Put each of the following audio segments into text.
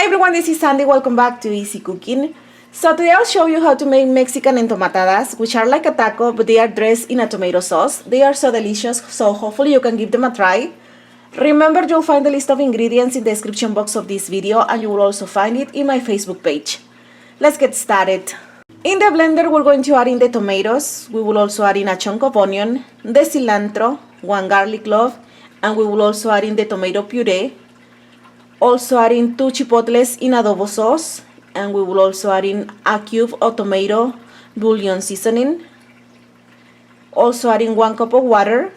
Hi everyone, this is Sandy. Welcome back to Easy Cooking. So today I'll show you how to make Mexican entomatadas, which are like a taco, but they are dressed in a tomato sauce. They are so delicious, so hopefully you can give them a try. Remember, you'll find the list of ingredients in the description box of this video, and you will also find it in my Facebook page. Let's get started. In the blender, we're going to add in the tomatoes. We will also add in a chunk of onion, the cilantro, 1 garlic clove, and we will also add in the tomato puree. Also add in 2 chipotles in adobo sauce, and we will also add in a cube of tomato bouillon seasoning. Also add in 1 cup of water,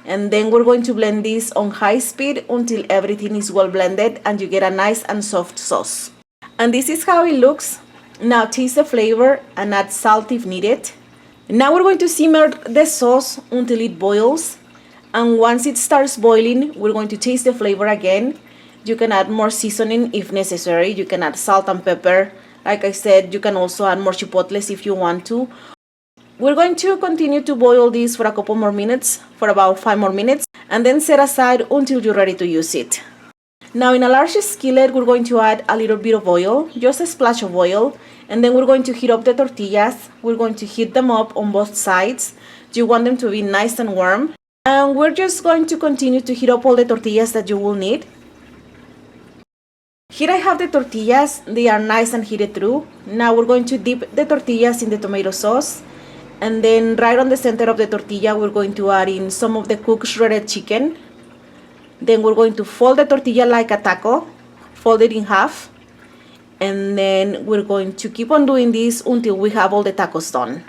and then we're going to blend this on high speed until everything is well blended and you get a nice and soft sauce. And this is how it looks. Now taste the flavor and add salt if needed. Now we're going to simmer the sauce until it boils, and once it starts boiling, we're going to taste the flavor again. You can add more seasoning if necessary. You can add salt and pepper. Like I said, you can also add more chipotles if you want to. We're going to continue to boil this for a couple more minutes, for about 5 more minutes, and then set aside until you're ready to use it. Now in a large skillet, we're going to add a little bit of oil, just a splash of oil, and then we're going to heat up the tortillas. We're going to heat them up on both sides. You want them to be nice and warm. And we're just going to continue to heat up all the tortillas that you will need. Here I have the tortillas. They are nice and heated through. Now we're going to dip the tortillas in the tomato sauce, and then right on the center of the tortilla we're going to add in some of the cooked shredded chicken. Then we're going to fold the tortilla like a taco, fold it in half, and then we're going to keep on doing this until we have all the tacos done.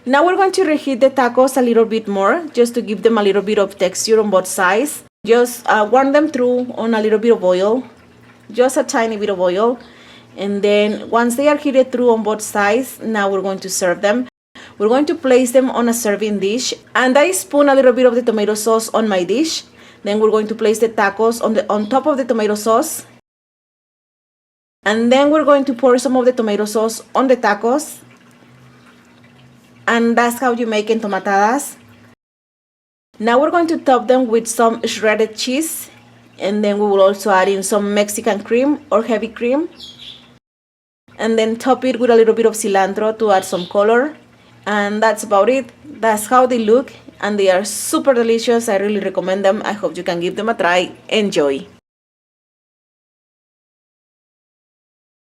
Now we're going to reheat the tacos a little bit more, just to give them a little bit of texture on both sides. Just warm them through on a little bit of oil, just a tiny bit of oil. And then once they are heated through on both sides, now we're going to serve them. We're going to place them on a serving dish, and I spoon a little bit of the tomato sauce on my dish. Then we're going to place the tacos on top of the tomato sauce. And then we're going to pour some of the tomato sauce on the tacos. And that's how you make entomatadas. Now we're going to top them with some shredded cheese, and then we will also add in some Mexican cream or heavy cream, and then top it with a little bit of cilantro to add some color. And that's about it. That's how they look, and they are super delicious. I really recommend them. I hope you can give them a try. Enjoy.